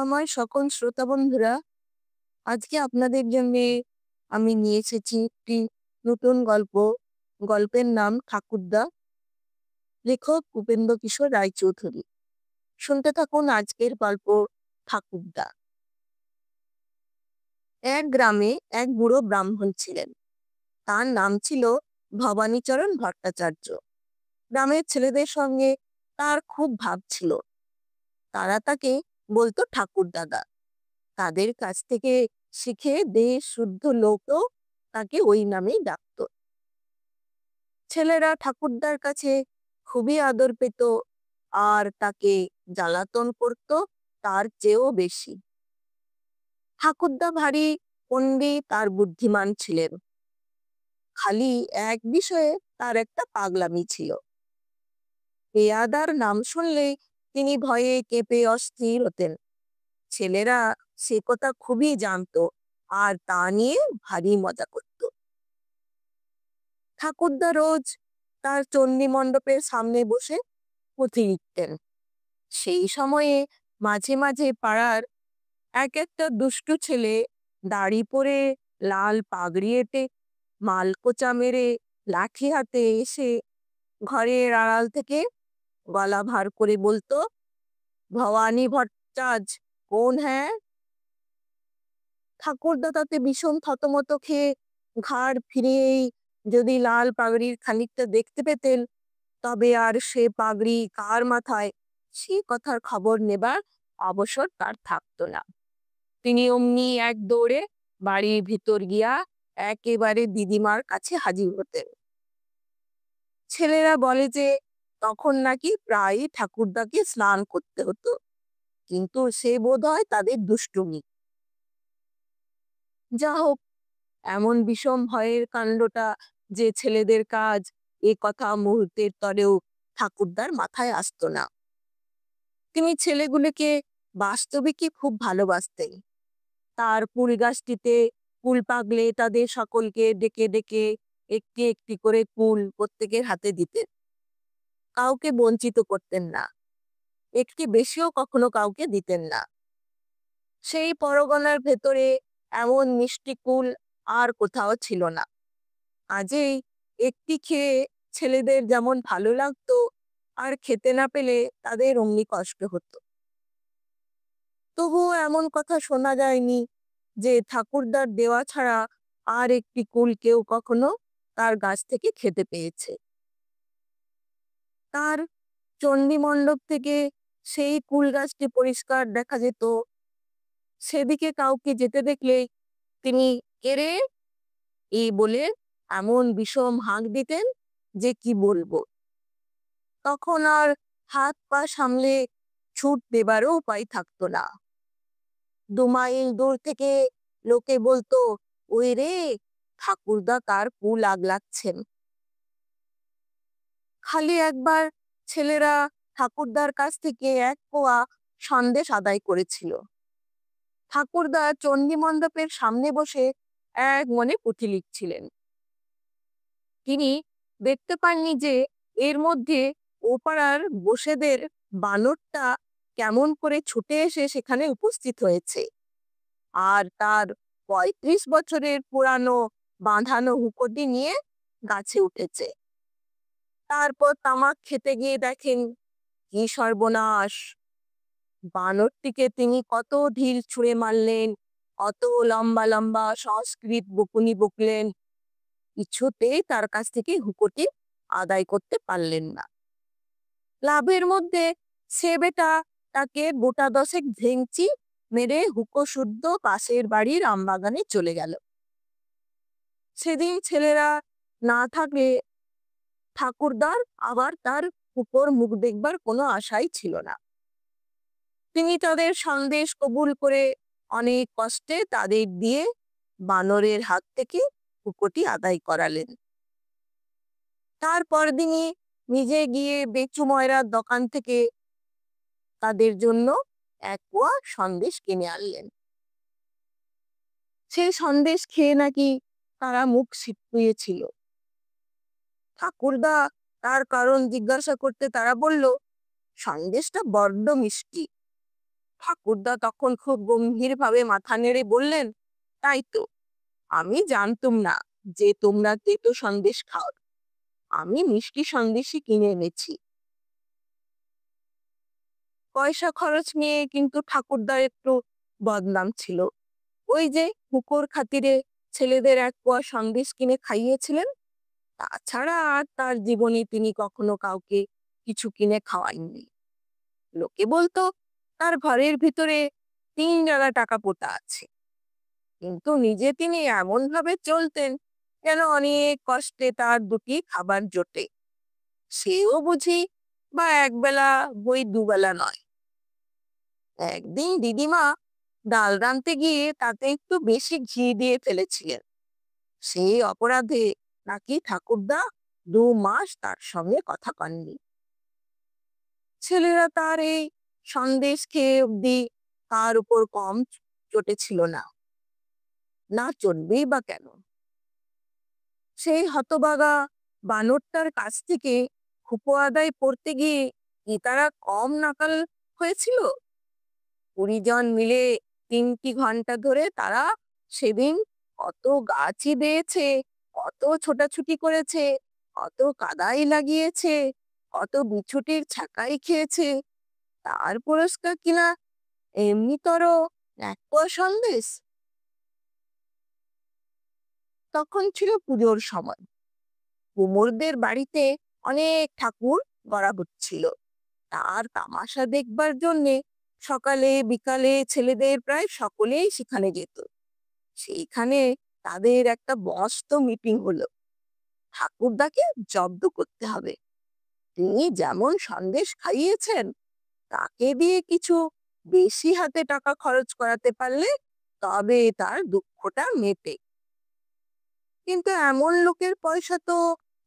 আমার সকল শ্রোতা বন্ধুরা, আজকে আপনাদের জন্য আমি নিয়ে এসেছি একটি নতুন গল্প। গল্পের নাম ঠাকুরদা। লেখক উপেন্দ্র কিশোর রায়চৌধুরী। শুনতে থাকুন আজকের গল্প ঠাকুরদা। এক গ্রামে এক বুড়ো ব্রাহ্মণ ছিলেন। তার নাম ছিল ভবানীচরণ ভট্টাচার্য। গ্রামের ছেলেদের সঙ্গে তার খুব ভাব ছিল। তারা তাকে বলতো ঠাকুরদাদা। তাদের কাছ থেকে শিখে দেশ শুদ্ধ লোকও তাকে ওই নামেই ডাকতো। ছেলেরা ঠাকুরদার কাছে খুবই আদর পেত, আর তাকে জ্বালাতন করত তার চেয়েও বেশি। ঠাকুরদা ভারী পণ্ডিত আর বুদ্ধিমান ছিলেন। খালি এক বিষয়ে তার একটা পাগলামি ছিল। পেয়াদার নাম শুনলেই তিনি ভয়ে কেঁপে অস্থির হতেন। ছেলেরা সে কথা খুবই জানতো, আর তা নিয়ে ভারী মজা করত। ঠাকুরদা রোজ তার চণ্ডী মণ্ডপের সামনে বসে পুঁথি লিখতেন। সেই সময়ে মাঝে মাঝে পাড়ার এক একটা দুষ্টু ছেলে দাড়ি পরে, লাল পাগড়ি এঁটে, মালকোচা মেরে, লাঠি হাতে এসে ঘরের আড়াল থেকে গলা ভার করে বলতো, ভবানী ভট্টাচার্য কোন হ্যাঁ? ঠাকুরদা তাতে ভীষণ থতমত খেয়ে ঘাড় ফিরিয়েই যদি লাল পাগড়ির খানিকটা দেখতে পেতেন, তবে আর সে পাগড়ি কার মাথায় সে কথার খবর নেবার অবসর তার থাকতো না। তিনি অমনি এক দৌড়ে বাড়ির ভিতর গিয়া একেবারে দিদিমার কাছে হাজির হতেন। ছেলেরা বলে যে তখন নাকি প্রায়ই ঠাকুরদাকে স্নান করতে হতো, কিন্তু সে বোধহয় তাদের দুষ্টুমি। যা হোক, এমন বিষম ভয়ের কাণ্ডটা যে ছেলেদের কাজ, এ কথা মুহূর্তের তরেও ঠাকুরদার মাথায় আসতো না। তিনি ছেলেগুলোকে বাস্তবিকই খুব ভালোবাসতেন। তার কুল গাছটিতে কুল পাকলে তাদের সকলকে ডেকে ডেকে একটি একটি করে কুল প্রত্যেকের হাতে দিতেন। কাউকে বঞ্চিত করতেন না, একটি বেশিও কখনো কাউকে দিতেন না। সেই পরগনার ভেতরে এমন মিষ্টি কুল আর কোথাও ছিল না। আজই একটি খেয়ে ছেলেদের যেমন ভালো লাগতো, আর খেতে না পেলে তাদের অমনি কষ্ট হতো। তবুও এমন কথা শোনা যায়নি যে ঠাকুরদার দেওয়া ছাড়া আর একটি কুল কেউ কখনো তার গাছ থেকে খেতে পেয়েছে। তার চণ্ডী মণ্ডপ থেকে সেই কুল গাছটি পরিষ্কার দেখা যেত। সেদিকে কাউকে যেতে দেখলে তিনি কেড়ে এই বলে এমন বিষম হাঁক দিতেন যে কি বলবো। তখন আর হাত পা সামলে ছুট দেবারও উপায় থাকতো না। 2 মাইল দূর থেকে লোকে বলতো, ওই রে, ঠাকুরদা কার কুল আগলাচ্ছেন। খালি একবার ছেলেরা ঠাকুরদার কাছ থেকে 1 পোয়া সন্দেশ আদায় করেছিল। ঠাকুরদা চণ্ডী মণ্ডপের সামনে বসে এক মনে পুঁথি লিখছিলেন। তিনি দেখতে পাননি যে এর মধ্যে ওপাড়ার বসেদের বানরটা কেমন করে ছুটে এসে সেখানে উপস্থিত হয়েছে, আর তার 35 বছরের পুরানো বাঁধানো হুঁকোটি নিয়ে গাছে উঠেছে। তারপর তামাক খেতে গিয়ে দেখেন কি সর্বনাশ! বানরটিকে তিনি কত ঢিল ছুঁড়ে মারলেন, কত লম্বা লম্বা সংস্কৃত বকুনি বকলেন, কিছুতেই তার কাছ থেকে হুঁকোটি আদায় করতে পারলেন না। লাভের মধ্যে সে বেটা তাকে গোটা 10 ভেঙচি মেরে হুঁকো শুদ্ধ পাশের বাড়ির আমবাগানে চলে গেল। সেদিন ছেলেরা না থাকলে ঠাকুরদার আবার তার হুঁকোর মুখ দেখবার কোনো আশাই ছিল না। তিনি তাদের সন্দেশ কবুল করে অনেক কষ্টে তাদের দিয়ে বানরের হাত থেকে হুঁকোটি আদায় করালেন। তারপর দিনই নিজে গিয়ে বেচু ময়রার দোকান থেকে তাদের জন্য 1 পোয়া সন্দেশ কিনে আনলেন। সেই সন্দেশ খেয়ে নাকি তারা মুখ সিটকুয়েছিল। ঠাকুরদা তার কারণ জিজ্ঞাসা করতে তারা বলল, সন্দেশটা বড্ড মিষ্টি। ঠাকুরদা তখন খুব গম্ভীর ভাবে মাথা নেড়ে বললেন, তাই তো, আমি জানতুম না যে তোমরা তেতো সন্দেশ খাও। আমি মিষ্টি সন্দেশই কিনে এনেছি। পয়সা খরচ নিয়ে কিন্তু ঠাকুরদার একটু বদনাম ছিল। ওই যে হুঁকোর খাতিরে ছেলেদের এক পোয়া সন্দেশ কিনে খাইয়েছিলেন, তাছাড়া আর তার জীবনে তিনি কখনো কাউকে কিছু কিনে খাওয়াননি। লোকে বলতো তার ঘরের ভিতরে 3 জায়গা টাকা পোতা আছে, কিন্তু নিজে তিনি এমন ভাবে চলতেন যেন অনেক কষ্টে তার দুটি খাবার জোটে। সেও বুঝি বা একবেলা বই দুবেলা নয়। একদিন দিদিমা ডাল রাঁধতে গিয়ে তাতে একটু বেশি ঘি দিয়ে ফেলেছিলেন। সেই অপরাধে নাকি ঠাকুরদা 2 মাস তার সঙ্গে কথা কননি। ছেলেরা তার এই সন্দেশ খেয়ে অব্দি তার উপর কম চটেছিল না, না চটবেই বা কেন। সেই হতবাগা বানরটার কাছ থেকে খুপো আদায় করতে গিয়ে কি তারা কম নাকাল হয়েছিল? 20 জন মিলে 3টি ঘন্টা ধরে তারা সেদিন কত গাছই বেয়েছে, কত ছোটাছুটি করেছে, কত কাদাই লাগিয়েছে, কত বিছুটির ছাকাই খেয়েছে। তার পুরস্কার কিনা এমনিতর 1 পোয়া সন্দেশ। তখন ছিল পুজোর সময়। কুমোরদের বাড়িতে অনেক ঠাকুর গড়া হচ্ছিল। তার তামাশা দেখবার জন্যে সকালে বিকালে ছেলেদের প্রায় সকলেই সেখানে যেত। সেইখানে তাদের একটা মস্ত মিটিং হলো। ঠাকুরদাকে জব্দ করতে হবে। তিনি যেমন সন্দেশ খাইয়েছেন, তাকে দিয়ে কিছু বেশি হাতে টাকা খরচ করাতে পারলে তবে তার দুঃখটা মেটে। কিন্তু এমন লোকের পয়সা তো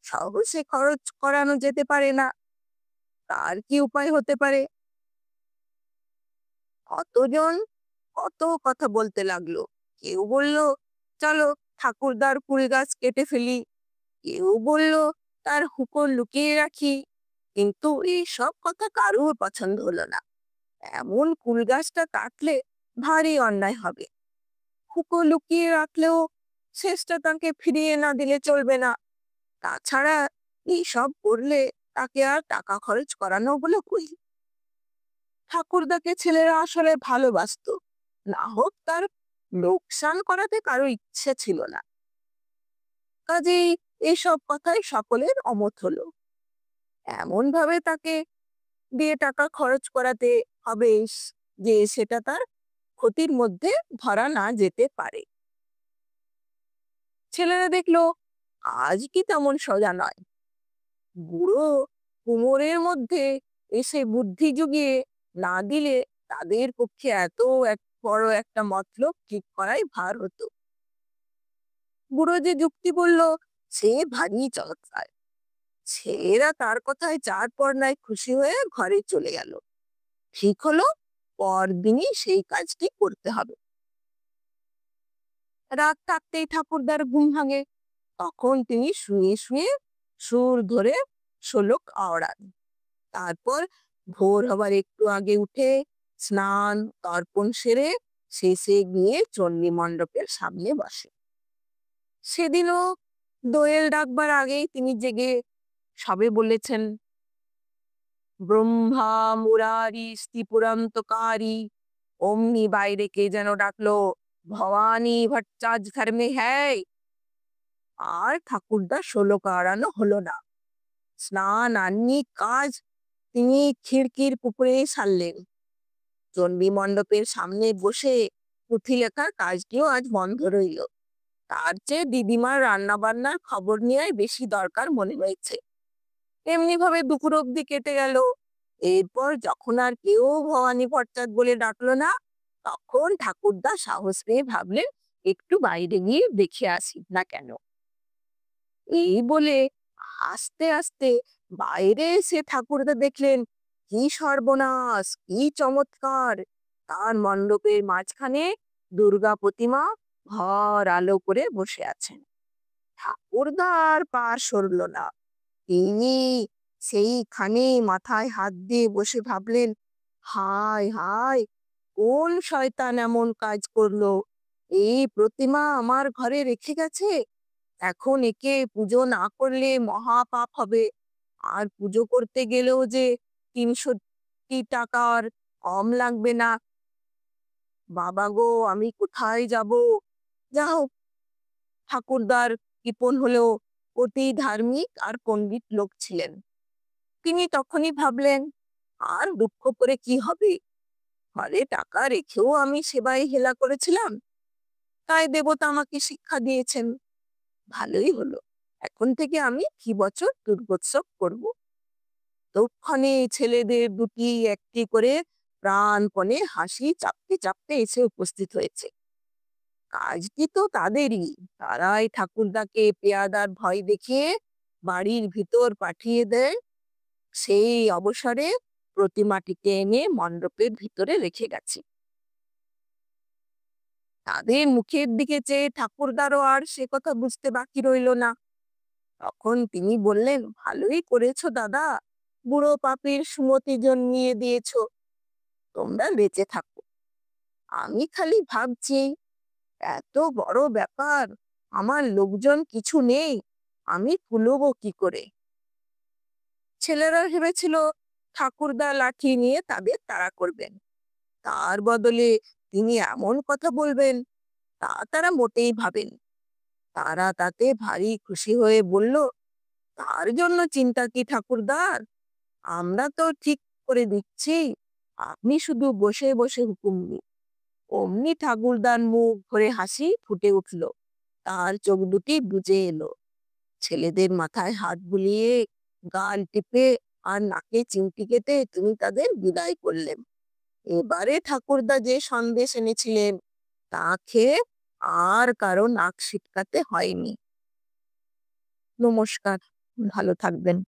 সহজে খরচ করানো যেতে পারে না। তার কি উপায় হতে পারে? কতজন কত কথা বলতে লাগলো। কেউ বলল, চলো ঠাকুরদার কুল গাছ কেটে ফেলি। কেউ বলল, তার হুঁকো লুকিয়ে রাখি। কিন্তু এই সব কথা কারুর পছন্দ হলো না। এমন কুল গাছটা কাটলে ভারী অন্যায় হবে। হুঁকো লুকিয়ে রাখলেও শেষটা তাকে ফিরিয়ে না দিলে চলবে না। তাছাড়া এইসব করলে তাকে আর টাকা খরচ করানো বলে কই। ঠাকুরদাকে ছেলেরা আসলে ভালোবাসতো, না হোক তার লোকসান করাতে কারো ইচ্ছে ছিল না। কাজেই এইসব কথাই সকলের অমত হলো। এমন ভাবে তাকে দিয়ে টাকা খরচ করাতে হবে যে সেটা তার ক্ষতির মধ্যে ধরা না যেতে পারে। ছেলেরা দেখলো আজ কি তেমন সোজা নয়। বুড়ো কুমোরের মধ্যে এসে বুদ্ধি জুগিয়ে না দিলে তাদের পক্ষে এত বড় একটা মতলব ঠিক করাই ভার হতো। বুড়ো যে যুক্তি বলল সে ভারী চমৎকার। ছেলেরা তার কথায় যার পর নাই খুশি হয়ে ঘরে চলে গেল। ঠিক হলো পরদিনই সেই কাজটি করতে হবে। রাত থাকতেই ঠাকুরদার ঘুম ভাঙে। তখন তিনি শুয়ে শুয়ে সুর ধরে শোলক আওড়ান। তারপর ভোর হবার একটু আগে উঠে স্নান তর্পণ সেরে শেষে গিয়ে চণ্ডী মণ্ডপের সামনে বসে। সেদিনও দোয়েল ডাকবার আগেই তিনি জেগে সবে বলেছেন, ব্রহ্মা মুরারি স্ত্রীপুরন্তকারী। অমনি বাইরে কে যেন ডাকলো, ভবানী ভট্টাচ ঘর মে হ্যায়। আর ঠাকুরদা শোলক আওড়ানো হলো না। স্নান আন্নি কাজ তিনি খিড়কির পুকুরে সারলেন। চণ্ডী মণ্ডপের সামনে বসে পুঁথি লেখার কাজটিও আজ বন্ধ রইল। তার চেয়ে দিদিমার রান্না বান্নার খবর নেওয়াই বেশি দরকার মনে হয়েছে। এমনি ভাবে দুপুর অব্দি কেটে গেল। এরপর যখন আর কেউ ভবানী ভট্টাচ বলে ডাকলো না, তখন ঠাকুরদা সাহস পেয়ে ভাবলেন একটু বাইরে গিয়ে দেখে আসি না কেন। এই বলে আস্তে আস্তে বাইরে এসে ঠাকুরদা দেখলেন কি সর্বনাশ, কি চমৎকার! তার মণ্ডপের মাঝখানে দুর্গা প্রতিমা ভর আলো করে বসে আছেন। ঠাকুরদা আর পা সরল না। তিনি সেইখানে মাথায় হাত দিয়ে বসে ভাবলেন, হায় হায়, কোন শয়তান এমন কাজ করলো? এই প্রতিমা আমার ঘরে রেখে গেছে, এখন একে পুজো না করলে মহা পাপ হবে। আর পুজো করতে গেলেও যে ৩০০ টাকার কম লাগবে না। বাবা গো, আমি কোথায় যাব? যা হোক, ঠাকুরদার কৃপণ হলেও অতি ধার্মিক আর পণ্ডিত লোক ছিলেন। তিনি তখনই ভাবলেন, আর দুঃখ করে কি হবে? ঘরে টাকা রেখেও আমি সেবায় হেলা করেছিলাম, তাই দেবতা আমাকে শিক্ষা দিয়েছেন। ভালোই হলো, এখন থেকে আমি কি বছর দুর্গোৎসব করব। তক্ষণে ছেলেদের দুটি একটি করে প্রাণপণে হাসি চাপতে চাপতে এসে উপস্থিত হয়েছে। কাজটি তো তাদেরই। তারাই ঠাকুরদাকে পেয়াদার ভয় দেখিয়ে বাড়ির ভিতর পাঠিয়ে দেয়। সেই অবসরে প্রতিমাটিকে এনে মণ্ডপের ভিতরে রেখে গেছে। তাদের মুখের দিকে চেয়ে ঠাকুরদারও আর সে কথা বুঝতে বাকি রইল না। তখন তিনি বললেন, ভালোই করেছো দাদা, বুড়ো পাপির সুমতি জন্মিয়ে দিয়েছো, তোমরা বেঁচে থাকো। আমি খালি ভাবছি, এত বড় ব্যাপার, আমার লোকজন কিছু নেই, আমি কুলোবো কি করে? ছেলেরা ভেবেছিল ঠাকুরদা লাঠি নিয়ে তাদের তাড়া করবেন, তার বদলে তিনি এমন কথা বলবেন তা তারা মোটেই ভাবেন। তারা তাতে ভারী খুশি হয়ে বলল, তার জন্য চিন্তা কি ঠাকুরদার, আমরা তো ঠিক করে দিচ্ছি, আপনি শুধু বসে বসে হুকুম দিন। অমনি ঠাকুরদার মুখ ভরে হাসি ফুটে উঠল, তার চোখ দুটি বুজে এলো। ছেলেদের মাথায় হাত বুলিয়ে, গাল টিপে আর নাকে চিমটি কেটে তিনি তাদের বিদায় করলেন। এবারে ঠাকুরদা যে সন্দেশ এনেছিলেন তা খেয়ে আর কারো নাক সিটকাতে হয়নি। নমস্কার, ভালো থাকবেন।